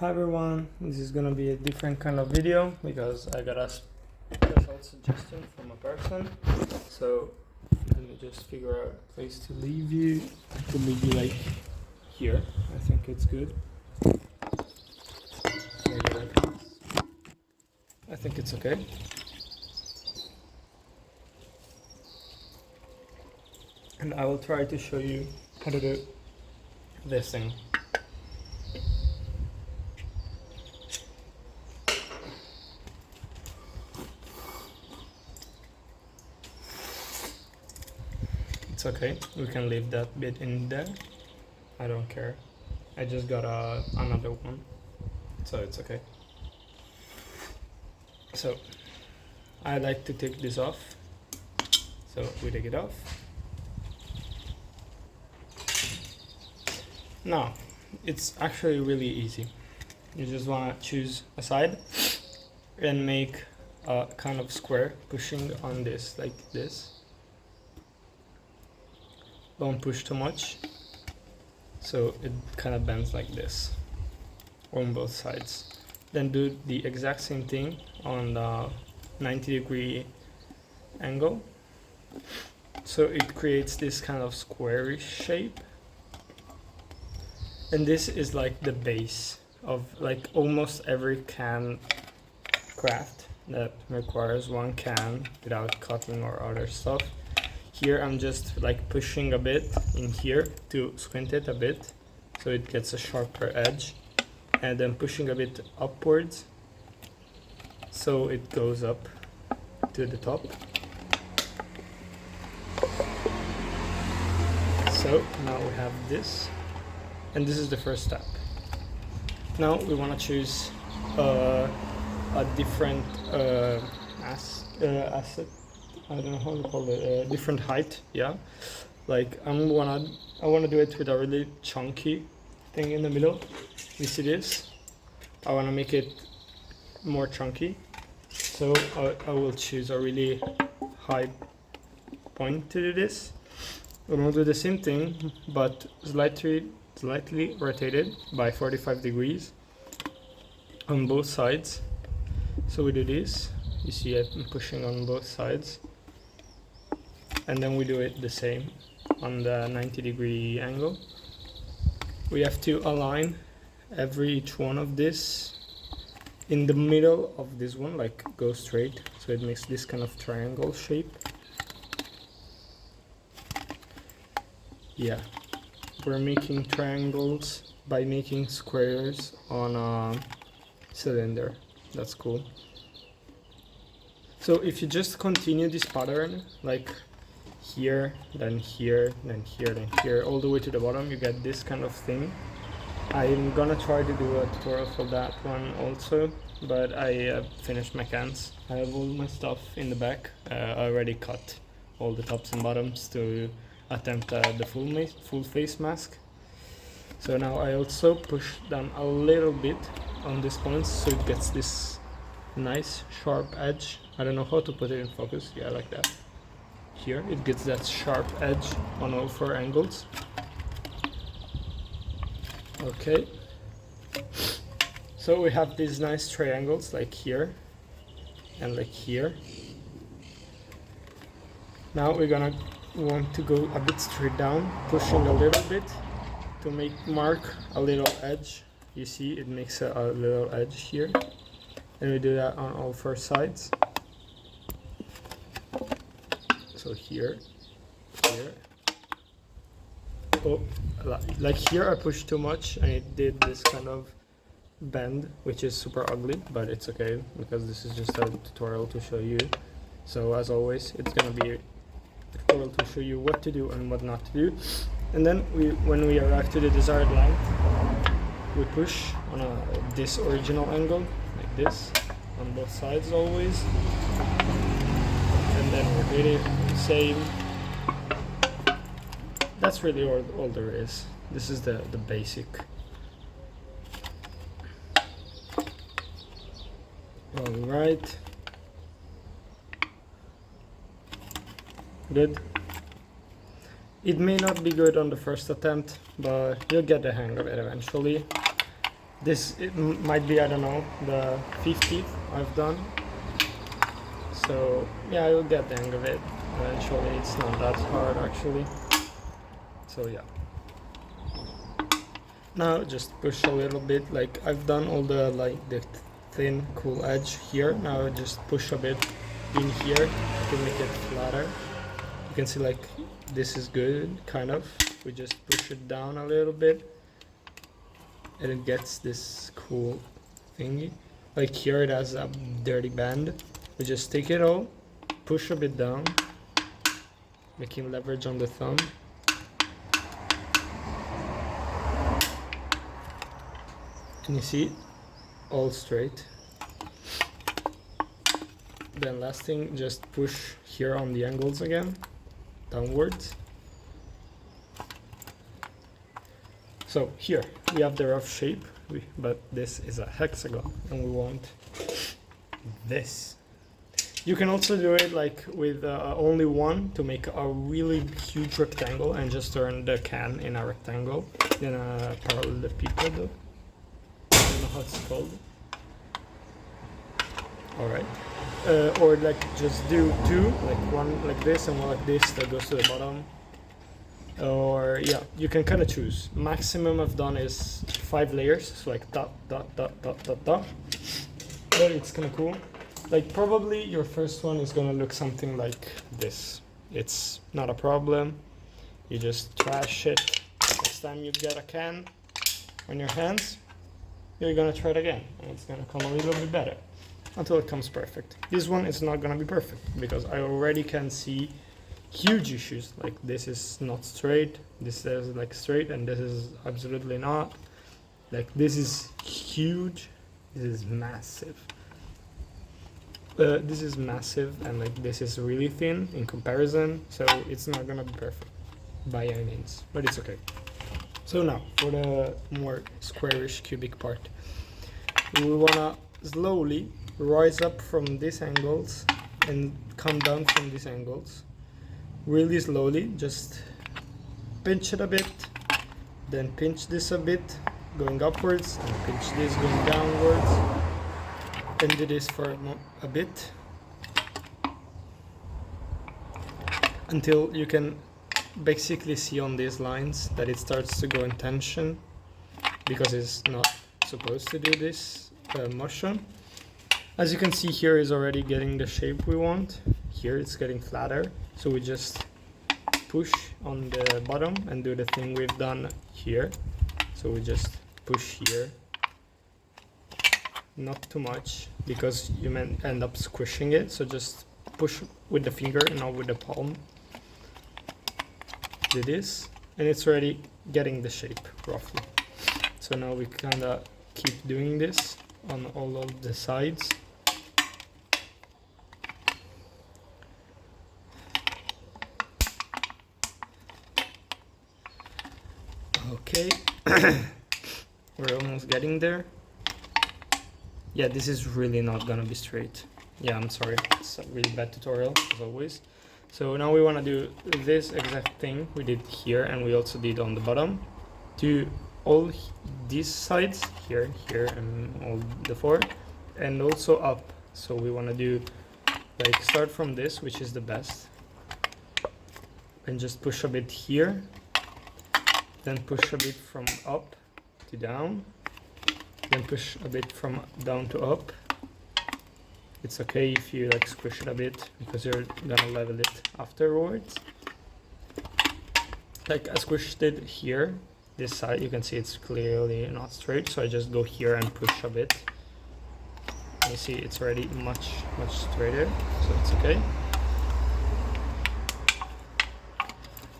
Hi everyone, this is gonna be a different kind of video because I got a special suggestion from a person. So let me just figure out a place to leave you. Like here. I think it's good. Maybe like this. I think it's okay. And I will try to show you how to do this thing. It's okay, we can leave that bit in there. I don't care. I just got another one, so it's okay. So I like to take this off. So we take it off. Now it's actually really easy. You just want to choose a side and make a kind of square pushing on this like this. Don't push too much, so it kind of bends like this on both sides. Then do the exact same thing on the 90-degree angle, so it creates this kind of squarish shape. And this is like the base of like almost every can craft that requires one can without cutting or other stuff. Here I'm just like pushing a bit in here to squint it a bit so it gets a sharper edge, and then pushing a bit upwards so it goes up to the top. So now we have this, and this is the first step. Now we want to choose a different asset. I don't know how to call it. Different height, yeah. Like I wanna do it with a really chunky thing in the middle. You see this? I wanna make it more chunky, so I will choose a really high point to do this. I'm gonna do the same thing, but slightly rotated by 45 degrees on both sides. So we do this. You see I'm pushing on both sides. And then we do it the same on the 90-degree angle. We have to align each one of this in the middle of this one, like go straight, so it makes this kind of triangle shape. Yeah, we're making triangles by making squares on a cylinder. That's cool. So if you just continue this pattern, like here, then here, then here, then here, all the way to the bottom, you get this kind of thing. I'm gonna try to do a tutorial for that one also, but I finished my cans. I have all my stuff in the back. I already cut all the tops and bottoms to attempt the full face mask. So now I also push down a little bit on this point so it gets this nice sharp edge. I don't know how to put it in focus. Yeah, like that. Here it gets that sharp edge on all four angles. Okay, so we have these nice triangles like here and like here. Now we're gonna want to go a bit straight down, pushing a little bit to mark a little edge. You see it makes a little edge here, and we do that on all four sides. So here. Oh, like here I pushed too much and it did this kind of bend, which is super ugly, but it's okay because this is just a tutorial to show you. So as always, it's gonna be a tutorial to show you what to do and what not to do. And then when we arrive to the desired length, we push on this original angle, like this, on both sides always. And then rotate it, same. That's really all there is. This is the basic. Alright. Good. It may not be good on the first attempt, but you'll get the hang of it eventually. This might be, I don't know, the 50th I've done. So yeah, I will get the hang of it eventually. It's not that hard actually. So yeah. Now just push a little bit, like I've done all the the thin cool edge here. Now just push a bit in here to make it flatter. You can see like this is good, kind of. We just push it down a little bit and it gets this cool thingy. Like here it has a dirty band. We just take it all, push a bit down, making leverage on the thumb. And you see, all straight. Then last thing, just push here on the angles again, downwards. So here, we have the rough shape, but this is a hexagon, and we want this. You can also do it like with only one to make a really huge rectangle and just turn the can in a rectangle, in a parallelepiped. I don't know how it's called. Alright. Or like just do two, like one like this and one like this that goes to the bottom. Or yeah, you can kind of choose. Maximum I've done is 5 layers, so like dot, dot, dot, dot, dot, dot. But it's kind of cool. Like probably your first one is gonna look something like this. It's not a problem. You just trash it. Next time you get a can on your hands, you're gonna try it again, and it's gonna come a little bit better until it comes perfect. This one is not gonna be perfect because I already can see huge issues. Like this is not straight, this is like straight, and this is absolutely not. Like this is huge, this is massive. This is massive, and like this is really thin in comparison, so it's not gonna be perfect by any means, but it's okay. So now for the more squarish cubic part, we wanna slowly rise up from these angles and come down from these angles really slowly. Just pinch it a bit, then pinch this a bit going upwards, and pinch this going downwards, and do this for a bit until you can basically see on these lines that it starts to go in tension, because it's not supposed to do this motion. As you can see, here is already getting the shape we want. Here it's getting flatter, so we just push on the bottom and do the thing we've done here. So we just push here, not too much because you may end up squishing it, so just push with the finger and not with the palm. Do this, and it's already getting the shape roughly. So now we kind of keep doing this on all of the sides. Okay, we're almost getting there. Yeah, this is really not gonna be straight. Yeah, I'm sorry, it's a really bad tutorial as always. So now we want to do this exact thing we did here, and we also did on the bottom, to all these sides, here, here, and all the four, and also up. So we want to do, like, start from this, which is the best, and just push a bit here, then push a bit from up to down, then push a bit from down to up. It's okay if you like squish it a bit because you're gonna level it afterwards. Like I squished it here, this side, you can see it's clearly not straight, so I just go here and push a bit. You see it's already much straighter, so it's okay.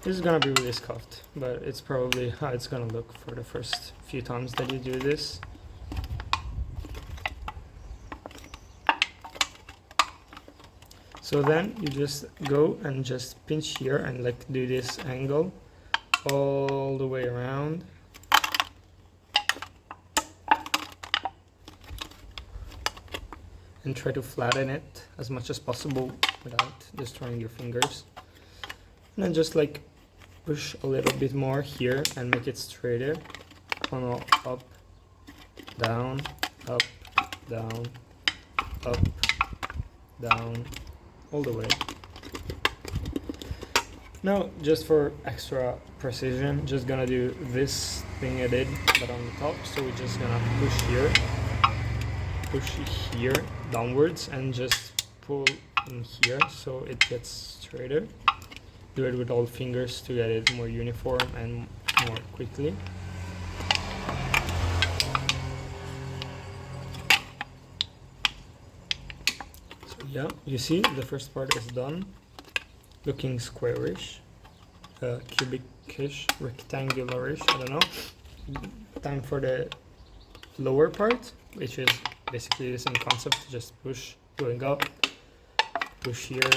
This is gonna be really scuffed, but it's probably how it's gonna look for the first few times that you do this. So then you just go and just pinch here and like do this angle all the way around. And try to flatten it as much as possible without destroying your fingers. And then just like push a little bit more here and make it straighter on up. down, up, down, up, down, all the way. Now, just for extra precision, just gonna do this thing I did, but on the top. So we're just gonna push here downwards, and just pull in here so it gets straighter. Do it with all fingers to get it more uniform and more quickly. So yeah, you see the first part is done, looking squarish, cubic-ish, rectangularish, I don't know. Time for the lower part, which is basically the same concept, just push, going up, push here,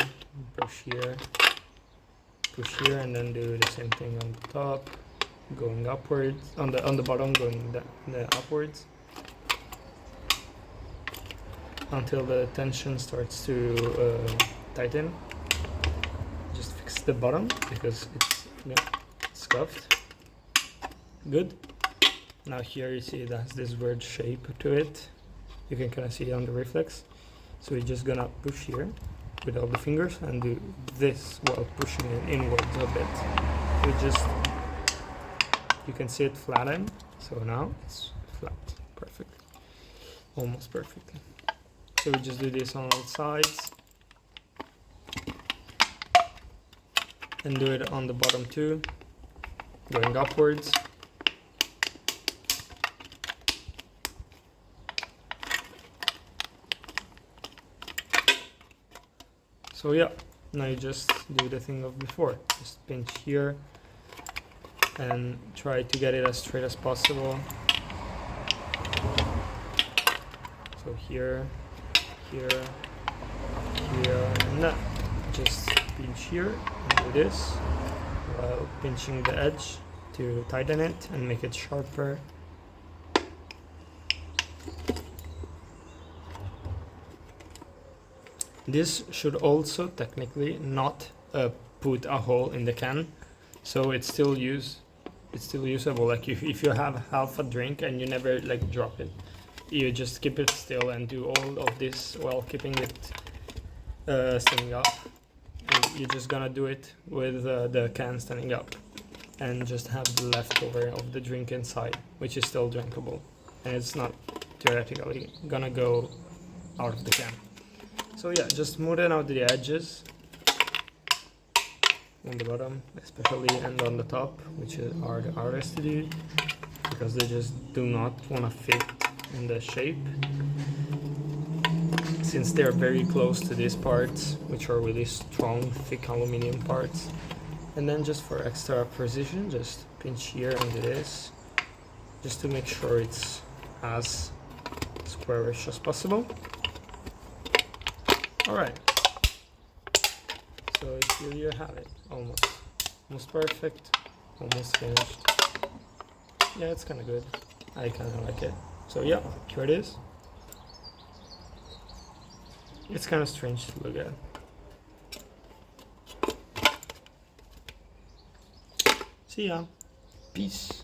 push here, push here, and then do the same thing on the top, going upwards, on the bottom, going upwards, until the tension starts to tighten. Just fix the bottom because it's scuffed. Good. Now here you see it has this weird shape to it. You can kind of see it on the reflex. So we're just gonna push here with all the fingers and do this while pushing it inwards a bit. So you can see it flatten. So now it's flat, perfectly, almost perfectly. So we just do this on all sides. And do it on the bottom too, going upwards. So yeah, now you just do the thing of before. Just pinch here and try to get it as straight as possible. So here, here, here, and that. Just pinch here and do this while pinching the edge to tighten it and make it sharper. This should also technically not put a hole in the can, so it's still usable. Like if you have half a drink and you never like drop it, you just keep it still and do all of this while keeping it standing up. You're just gonna do it with the can standing up and just have the leftover of the drink inside, which is still drinkable, and it's not theoretically gonna go out of the can. So yeah, just smoothen out the edges on the bottom especially, and on the top, which are the hardest to do because they just do not want to fit in the shape, since they're very close to these parts, which are really strong, thick aluminum parts. And then just for extra precision, just pinch here and do this, just to make sure it's as squarish as possible. Alright, so here you have it, almost perfect, almost finished. Yeah, it's kind of good, I kind of like it. So yeah, here it is. It's kind of strange to look at. See ya. Peace.